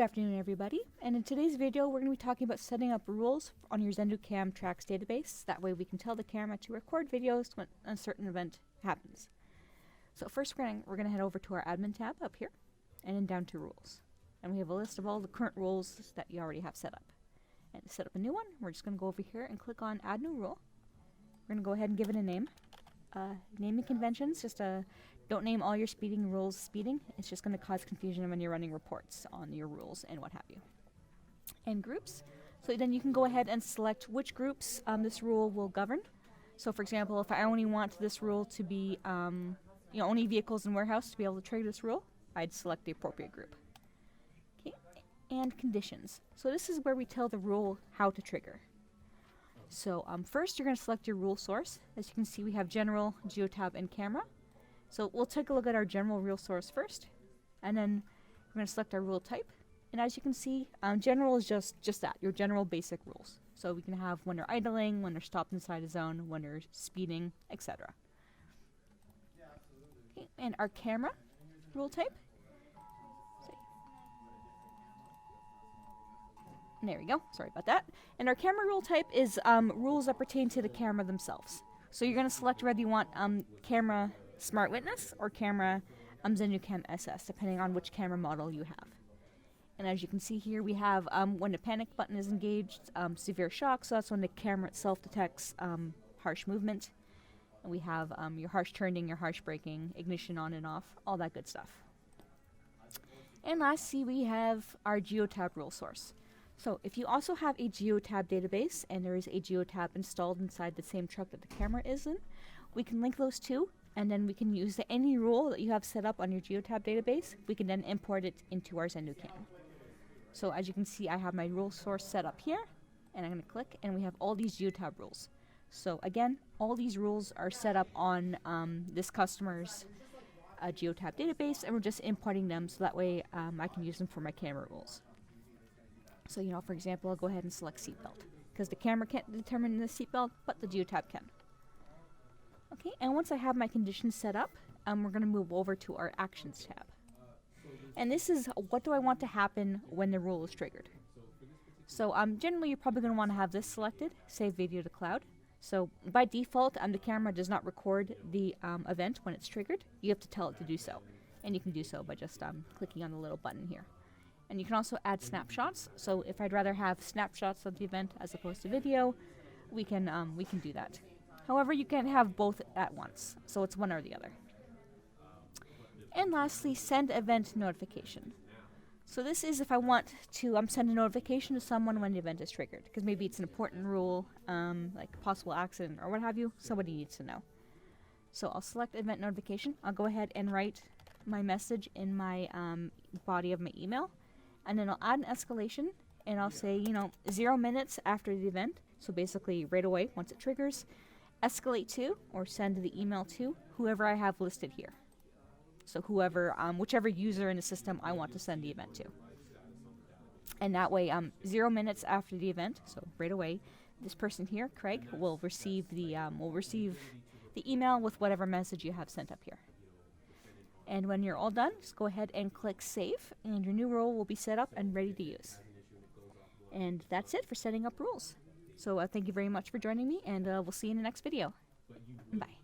afternoon, everybody, and in today's video we're going to be talking about setting up rules on your ZenduCAM tracks database. That way we can tell the camera to record videos when a certain event happens. So first we're going to head over to our admin tab up here and then down to rules. And we have a list of all the current rules that you already have set up. And to set up a new one, we're just going to go over here and click on add new rule. We're going to go ahead and give it a name. Naming conventions, just don't name all your speeding rules speeding. It's just going to cause confusion when you're running reports on your rules and what have you. And groups, so then you can go ahead and select which groups this rule will govern. So for example, if I only want this rule to be only vehicles in warehouse to be able to trigger this rule, I'd select the appropriate group. Okay, and conditions. So this is where we tell the rule how to trigger. So first you're going to select your rule source. As you can see, we have general, Geotab, and camera. So we'll take a look at our general rule source first, and then we're going to select our rule type. And as you can see, general is just that, your general basic rules. So we can have when they're idling, when they're stopped inside a zone, when they're speeding, etc. Okay, and our camera rule type. There we go, sorry about that. And our camera rule type is rules that pertain to the camera themselves. So you're going to select whether you want camera Smart Witness or camera ZenduCAM SS, depending on which camera model you have. And as you can see here, we have when the panic button is engaged, severe shock, so that's when the camera itself detects harsh movement. And we have your harsh turning, your harsh braking, ignition on and off, all that good stuff. And lastly, we have our Geotab rule source. So if you also have a Geotab database and there is a Geotab installed inside the same truck that the camera is in, we can link those two, and then we can use any rule that you have set up on your Geotab database. We can then import it into our ZenduCAM. So as you can see, I have my rule source set up here, and I'm going to click, and we have all these Geotab rules. So again, all these rules are set up on this customer's Geotab database, and we're just importing them so that way I can use them for my camera rules. So, for example, I'll go ahead and select seatbelt, because the camera can't determine the seatbelt, but the Geotab can. Okay, and once I have my conditions set up, we're going to move over to our Actions tab. And this is what do I want to happen when the rule is triggered. So generally you're probably going to want to have this selected, Save Video to Cloud. So by default, the camera does not record the event when it's triggered. You have to tell it to do so. And you can do so by just clicking on the little button here. And you can also add snapshots. So if I'd rather have snapshots of the event as opposed to video, we can do that. However, you can have both at once, so it's one or the other. And lastly, send event notification. So this is if I want to send a notification to someone when the event is triggered, because maybe it's an important rule, like possible accident or what have you, somebody needs to know. So I'll select event notification. I'll go ahead and write my message in my body of my email, and then I'll add an escalation, and I'll say, 0 minutes after the event, so basically right away once it triggers, escalate to, or send the email to, whoever I have listed here. So whoever, whichever user in the system I want to send the event to. And that way, 0 minutes after the event, so right away, this person here, Craig, will receive the email with whatever message you have sent up here. And when you're all done, just go ahead and click Save, and your new rule will be set up and ready to use. And that's it for setting up rules. So thank you very much for joining me, and we'll see you in the next video. Bye.